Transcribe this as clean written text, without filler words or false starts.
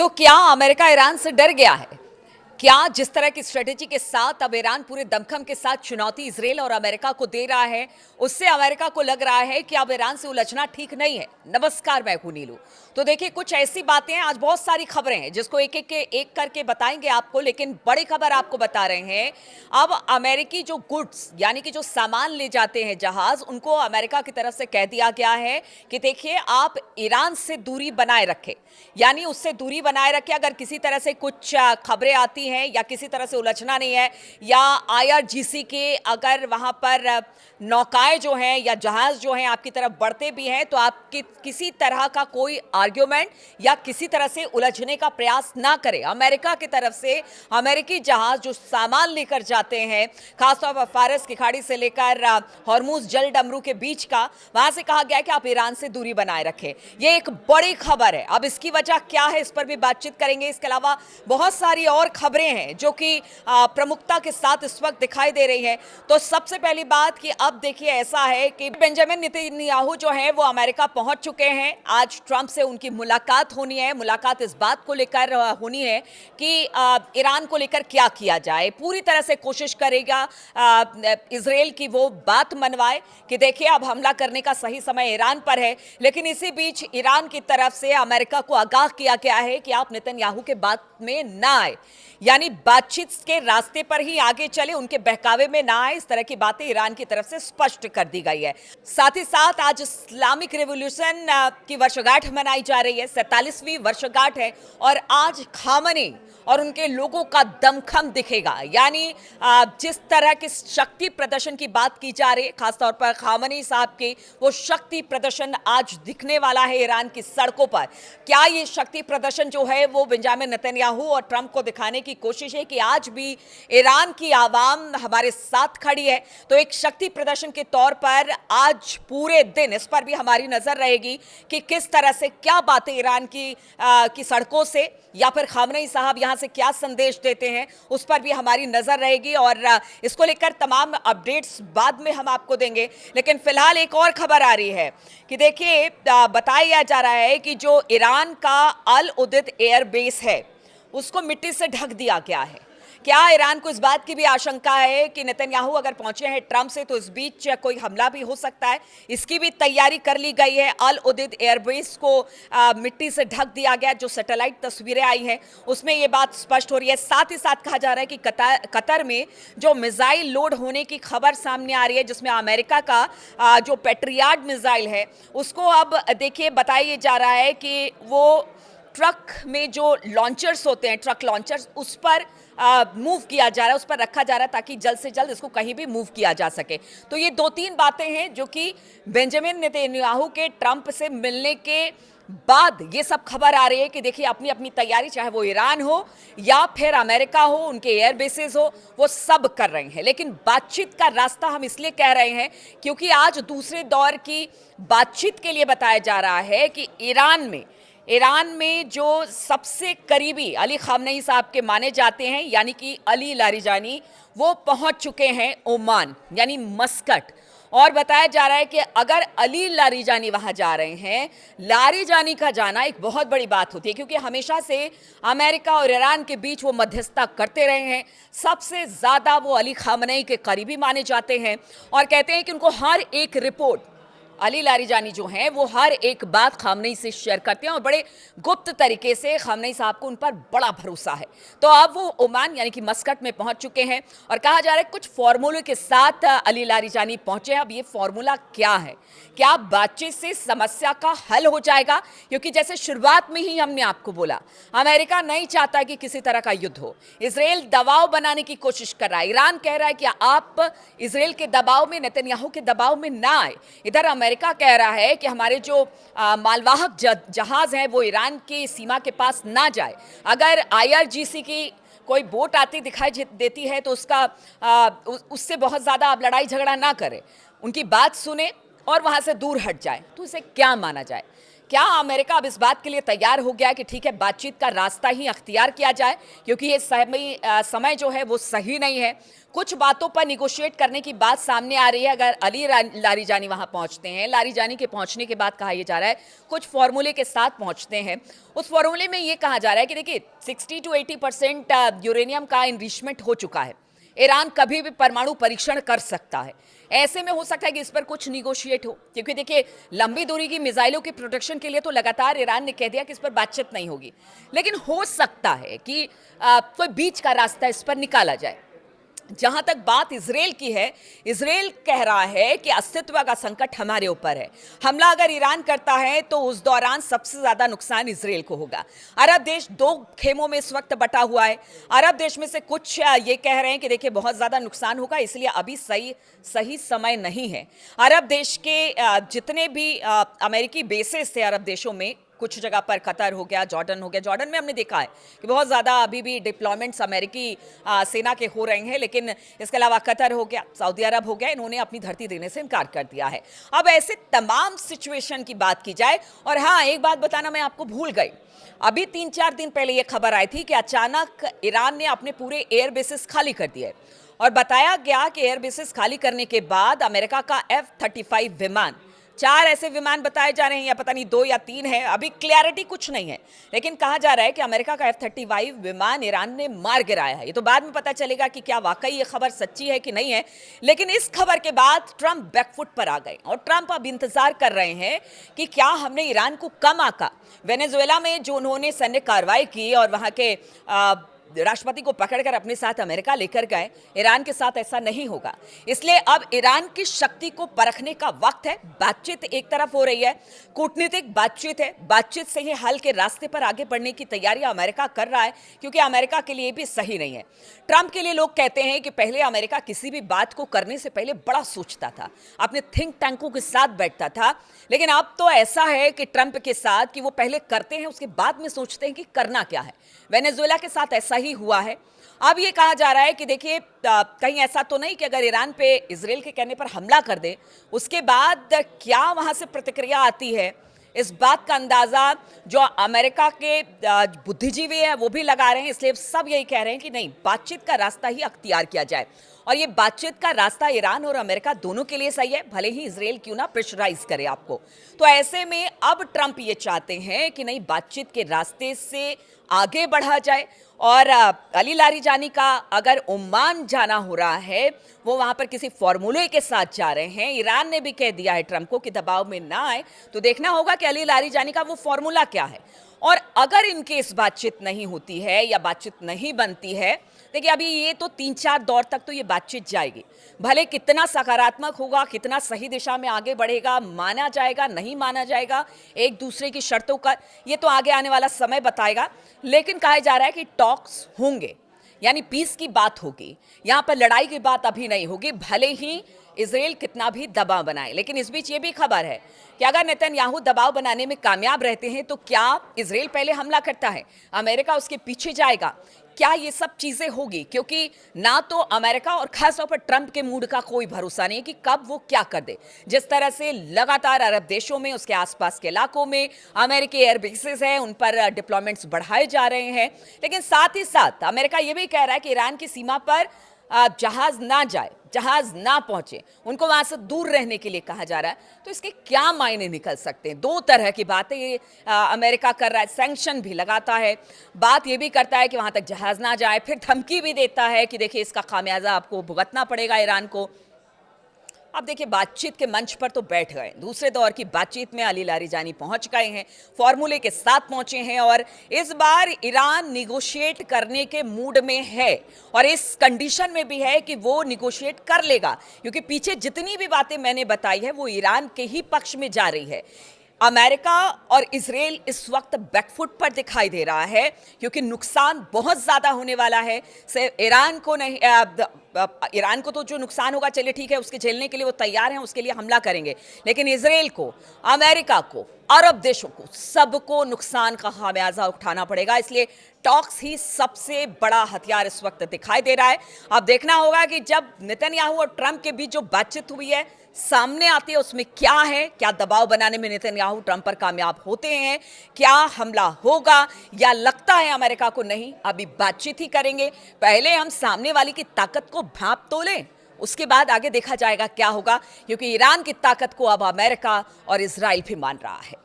तो क्या America Iran से डर गया है? क्या जिस तरह की स्ट्रेटेजी के साथ अब ईरान पूरे दमखम के साथ चुनौती इजराइल और अमेरिका को दे रहा है, उससे अमेरिका को लग रहा है कि अब ईरान से उलझना ठीक नहीं है। नमस्कार, मैं हूं नीलू। तो देखिए, कुछ ऐसी बातें हैं, आज बहुत सारी खबरें हैं जिसको एक करके बताएंगे आपको, लेकिन बड़ी खबर आपको बता रहे हैं। अब अमेरिकी जो गुड्स यानी कि जो सामान ले जाते हैं जहाज, उनको अमेरिका की तरफ से कह दिया गया है कि देखिए, आप ईरान से दूरी बनाए रखें, यानी उससे दूरी बनाए रखें। अगर किसी तरह से कुछ खबरें आती हैं या किसी तरह से उलझना नहीं है, या आईआरजीसी के अगर वहां पर नौकाएं जो हैं या जहाज जो हैं आपकी तरफ बढ़ते भी हैं, तो आपकी किसी तरह का कोई आर्ग्यूमेंट या किसी तरह से उलझने का प्रयास ना करें। अमेरिका की तरफ से अमेरिकी जहाज जो सामान लेकर जाते हैं, खासतौर पर फारस की खाड़ी से लेकर हॉर्मुज जल डमरू के बीच का, वहां से कहा गया है कि आप ईरान से दूरी बनाए रखें। ये एक बड़ी खबर है। अब इसकी वजह क्या है, इस पर भी बातचीत करेंगे। इसके अलावा बहुत सारी और खबरें हैं जो कि प्रमुखता के साथ इस वक्त दिखाई दे रही हैं। तो सबसे पहली बात कि अब देखिए, ऐसा है कि बेंजामिन नेतन्याहू जो है वो अमेरिका पहुंच चुके हैं। आज ट्रंप से उनकी मुलाकात होनी है। मुलाकात इस बात को लेकर होनी है कि ईरान को लेकर क्या किया जाए। पूरी तरह से कोशिश करेगा इजराइल की वो बात मनवाए कि देखिए, अब हमला करने का सही समय ईरान पर है। लेकिन इसी बीच ईरान की तरफ से अमेरिका को आगाह किया गया है कि आप नेतन्याहू के बात में ना आए, यानी बातचीत के रास्ते पर ही आगे चले, उनके बहकावे में ना आए। इस तरह की बातें ईरान की तरफ से स्पष्ट कर दी गई है। साथ ही साथ आज इस्लामिक रिवॉल्यूशन की वर्षगांठ मनाई जा रही है, 47वीं वर्षगांठ है। और आज खामनी और उनके लोगों का दमखम दिखेगा, यानी जिस तरह के शक्ति प्रदर्शन की बात की जा रही है, खासतौर पर खामनी साहब के, वो शक्ति प्रदर्शन आज दिखने वाला है ईरान की सड़कों पर। क्या ये शक्ति प्रदर्शन जो है वो बेंजामिन नेतन्याहू और ट्रंप को दिखाने की कोशिश है कि आज भी ईरान की आवाम हमारे साथ खड़ी है? तो एक शक्ति प्रदर्शन के तौर पर आज पूरे दिन इस पर भी हमारी नजर रहेगी कि किस तरह से क्या बातें ईरान की सड़कों से या फिर खामनेई साहब यहां से क्या संदेश देते हैं, उस पर भी हमारी नजर रहेगी। और इसको लेकर तमाम अपडेट्स बाद में हम आपको देंगे। लेकिन फिलहाल एक और खबर आ रही है कि देखिए, बताया जा रहा है कि जो ईरान का अल उदैद एयरबेस है उसको मिट्टी से ढक दिया गया है। क्या ईरान को इस बात की भी आशंका है कि नेतन्याहू अगर पहुंचे हैं ट्रंप से तो इस बीच कोई हमला भी हो सकता है? इसकी भी तैयारी कर ली गई है। अल उदैद एयरबेस को मिट्टी से ढक दिया गया। जो सैटेलाइट तस्वीरें आई हैं उसमें ये बात स्पष्ट हो रही है। साथ ही साथ कहा जा रहा है कि कतर में जो मिसाइल लोड होने की खबर सामने आ रही है, जिसमें अमेरिका का जो पेट्रियाट मिसाइल है उसको अब देखिए बताया जा रहा है कि वो ट्रक में जो लॉन्चर्स होते हैं, ट्रक लॉन्चर्स, उस पर मूव किया जा रहा है, उस पर रखा जा रहा है ताकि जल्द से जल्द इसको कहीं भी मूव किया जा सके। तो ये 2-3 बातें हैं जो कि बेंजामिन नेतन्याहू के ट्रंप से मिलने के बाद ये सब खबर आ रही है कि देखिए, अपनी अपनी तैयारी, चाहे वो ईरान हो या फिर अमेरिका हो, उनके एयर बेसेस हो, वो सब कर रहे हैं। लेकिन बातचीत का रास्ता हम इसलिए कह रहे हैं क्योंकि आज दूसरे दौर की बातचीत के लिए बताया जा रहा है कि ईरान में जो सबसे करीबी अली खामनेई साहब के माने जाते हैं, यानी कि अली लारिजानी, वो पहुंच चुके हैं ओमान यानी मस्कट। और बताया जा रहा है कि अगर अली लारिजानी वहां जा रहे हैं, लारिजानी का जाना एक बहुत बड़ी बात होती है क्योंकि हमेशा से अमेरिका और ईरान के बीच वो मध्यस्थता करते रहे हैं। सबसे ज़्यादा वो अली खामनेई के करीबी माने जाते हैं और कहते हैं कि उनको हर एक रिपोर्ट, अली लारिजानी जो हैं वो हर एक बात खामनेई से शेयर करते हैं और बड़े गुप्त तरीके से खामनेई साहब को उन पर बड़ा भरोसा है। तो अब वो ओमान यानी कि मस्कट में पहुंच चुके हैं और कहा जा रहा है कुछ फॉर्मूले के साथ अली लारिजानी पहुंचे हैं। अब ये फॉर्मूला क्या है? क्या बातचीत से समस्या का हल हो जाएगा? क्योंकि जैसे शुरुआत में ही हमने आपको बोला, अमेरिका नहीं चाहता कि किसी तरह का युद्ध हो। इजराइल दबाव बनाने की कोशिश कर रहा है। ईरान कह रहा है कि आप इजराइल के दबाव में, नेतन्याहू के दबाव में ना आए। इधर अमेरिका कह रहा है कि हमारे जो मालवाहक जहाज हैं वो ईरान की सीमा के पास ना जाए। अगर आईआरजीसी की कोई बोट आती दिखाई देती है तो उससे बहुत ज़्यादा आप लड़ाई झगड़ा ना करें, उनकी बात सुने और वहाँ से दूर हट जाए। तो इसे क्या माना जाए? क्या अमेरिका अब इस बात के लिए तैयार हो गया है कि ठीक है, बातचीत का रास्ता ही अख्तियार किया जाए, क्योंकि ये समय जो है वो सही नहीं है। कुछ बातों पर निगोशिएट करने की बात सामने आ रही है। अगर लारीजानी वहां पहुंचते हैं, लारीजानी के पहुंचने के बाद कहा यह जा रहा है कुछ फॉर्मूले के साथ पहुंचते हैं। उस फॉर्मूले में ये कहा जा रहा है कि देखिए 60 to 80% यूरेनियम का इनरिचमेंट हो चुका है। ईरान कभी भी परमाणु परीक्षण कर सकता है। ऐसे में हो सकता है कि इस पर कुछ निगोशिएट हो, क्योंकि देखिए लंबी दूरी की मिसाइलों की प्रोटेक्शन के लिए तो लगातार ईरान ने कह दिया कि इस पर बातचीत नहीं होगी, लेकिन हो सकता है कि कोई बीच का रास्ता इस पर निकाला जाए। जहां तक बात इजराइल की है, इजराइल कह रहा है कि अस्तित्व का संकट हमारे ऊपर है। हमला अगर ईरान करता है तो उस दौरान सबसे ज्यादा नुकसान इजराइल को होगा। अरब देश दो खेमों में इस वक्त बटा हुआ है। अरब देश में से कुछ ये कह रहे हैं कि देखिए बहुत ज्यादा नुकसान होगा, इसलिए अभी सही समय नहीं है। अरब देश के जितने भी अमेरिकी बेसेस थे अरब देशों में, कुछ जगह पर कतर हो गया, जॉर्डन हो गया। जॉर्डन में हमने देखा है कि बहुत ज़्यादा अभी भी डिप्लॉयमेंट्स अमेरिकी सेना के हो रहे हैं, लेकिन इसके अलावा कतर हो गया, सऊदी अरब हो गया, इन्होंने अपनी धरती देने से इनकार कर दिया है। अब ऐसे तमाम सिचुएशन की बात की जाए, और हाँ, एक बात बताना मैं आपको भूल गई। अभी 3-4 दिन पहले यह खबर आई थी कि अचानक ईरान ने अपने पूरे एयर बेसिस खाली कर दिए, और बताया गया कि एयर बेसिस खाली करने के बाद अमेरिका का F-35 विमान, 4 ऐसे विमान बताए जा रहे हैं, या पता नहीं 2 या 3 है, अभी क्लैरिटी कुछ नहीं है, लेकिन कहा जा रहा है कि अमेरिका का F-35 विमान ईरान ने मार गिराया है। ये तो बाद में पता चलेगा कि क्या वाकई ये खबर सच्ची है कि नहीं है। लेकिन इस खबर के बाद ट्रंप बैकफुट पर आ गए, और ट्रंप अब इंतजार कर रहे हैं कि क्या हमने ईरान को कम आका। वेनेजुएला में जो उन्होंने सैन्य कार्रवाई की और वहां के राष्ट्रपति को पकड़कर अपने साथ अमेरिका लेकर गए, ईरान के साथ ऐसा नहीं होगा। इसलिए अब ईरान की शक्ति को परखने का वक्त है। बातचीत एक तरफ हो रही है, कूटनीतिक बातचीत है, बातचीत से ही हल के रास्ते पर आगे बढ़ने की तैयारियां अमेरिका कर रहा है, क्योंकि अमेरिका के लिए भी सही नहीं है। ट्रंप के लिए लोग कहते हैं कि पहले अमेरिका किसी भी बात को करने से पहले बड़ा सोचता था, अपने थिंक टैंकों के साथ बैठता था, लेकिन अब तो ऐसा है कि ट्रंप के साथ कि वो पहले करते हैं, उसके बाद में सोचते हैं कि करना क्या है। वेनेजुएला के साथ ऐसा ही हुआ है। अब ये कहा जा रहा है कि देखिए कहीं ऐसा तो नहीं कि अगर ईरान पे इजराइल के कहने पर हमला कर दे, उसके बाद क्या वहां से प्रतिक्रिया आती है, इस बात का अंदाजा जो अमेरिका के बुद्धिजीवी है वो भी लगा रहे हैं। इसलिए सब यही कह रहे हैं कि नहीं, बातचीत का रास्ता ही अख्तियार किया जाए, और ये बातचीत का रास्ता ईरान और अमेरिका दोनों के लिए सही है, भले ही इजराइल क्यों ना प्रेशराइज करे आपको। तो ऐसे में अब ट्रंप ये चाहते हैं कि नहीं, बातचीत के रास्ते से आगे बढ़ा जाए। और अली लारीजानी का अगर ओमान जाना हो रहा है, वो वहां पर किसी फॉर्मूले के साथ जा रहे हैं। ईरान ने भी कह दिया है ट्रंप को कि दबाव में ना आए, तो देखना होगा कि अली लारीजानी का वो फॉर्मूला क्या है। और अगर इनके इस बातचीत नहीं होती है या बातचीत नहीं बनती है, देखिए अभी ये तो 3-4 दौर तक तो ये बातचीत जाएगी, भले कितना सकारात्मक होगा, कितना सही दिशा में आगे बढ़ेगा, माना जाएगा नहीं माना जाएगा एक दूसरे की शर्तों का, ये तो आगे आने वाला समय बताएगा। लेकिन कहा जा रहा है कि टॉक्स होंगे, यानी पीस की बात होगी, यहाँ पर लड़ाई की बात अभी नहीं होगी, भले ही इजराइल कितना भी दबाव बनाए। लेकिन इस बीच ये भी खबर है कि अगर नेतन्याहू दबाव बनाने में कामयाब रहते हैं तो क्या इजराइल पहले हमला करता है, अमेरिका उसके पीछे जाएगा, क्या ये सब चीजें होगी? क्योंकि ना तो अमेरिका और खासतौर पर ट्रंप के मूड का कोई भरोसा नहीं कि कब वो क्या कर दे। जिस तरह से लगातार अरब देशों में, उसके आसपास के इलाकों में अमेरिकी एयर बेसेस हैं, उन पर डिप्लॉयमेंट्स बढ़ाए जा रहे हैं, लेकिन साथ ही साथ अमेरिका ये भी कह रहा है कि ईरान की सीमा पर जहाज ना जाए, जहाज ना पहुंचे, उनको वहां से दूर रहने के लिए कहा जा रहा है। तो इसके क्या मायने निकल सकते हैं? दो तरह की बातें ये अमेरिका कर रहा है, सैंक्शन भी लगाता है, बात ये भी करता है कि वहां तक जहाज ना जाए, फिर धमकी भी देता है कि देखिए इसका खामियाजा आपको भुगतना पड़ेगा ईरान को। अब देखिए बातचीत के मंच पर तो बैठ गए, दूसरे दौर की बातचीत में अली लारीजानी पहुंच गए हैं, फॉर्मूले के साथ पहुंचे हैं, और इस बार ईरान निगोशिएट करने के मूड में है, और इस कंडीशन में भी है कि वो निगोशिएट कर लेगा, क्योंकि पीछे जितनी भी बातें मैंने बताई है वो ईरान के ही पक्ष में जा रही है। अमेरिका और इजराइल इस वक्त बैकफुट पर दिखाई दे रहा है, क्योंकि नुकसान बहुत ज्यादा होने वाला है। सिर्फ ईरान को नहीं, ईरान को तो जो नुकसान होगा चलिए ठीक है, उसके झेलने के लिए वो तैयार हैं, उसके लिए हमला करेंगे, लेकिन इजराइल को, अमेरिका को, अरब देशों को, सबको नुकसान का खामियाजा उठाना पड़ेगा। इसलिए टॉक्स ही सबसे बड़ा हथियार इस वक्त दिखाई दे रहा है। अब देखना होगा कि जब नेतन्याहू और ट्रंप के बीच जो बातचीत हुई है सामने आती है, उसमें क्या है, क्या दबाव बनाने में नेतन्याहू ट्रंप पर कामयाब होते हैं, क्या हमला होगा, या लगता है अमेरिका को नहीं, अभी बातचीत ही करेंगे। पहले हम सामने वाली की ताकत को भांप तो लें, उसके बाद आगे देखा जाएगा क्या होगा, क्योंकि ईरान की ताकत को अब अमेरिका और इजराइल भी मान रहा है।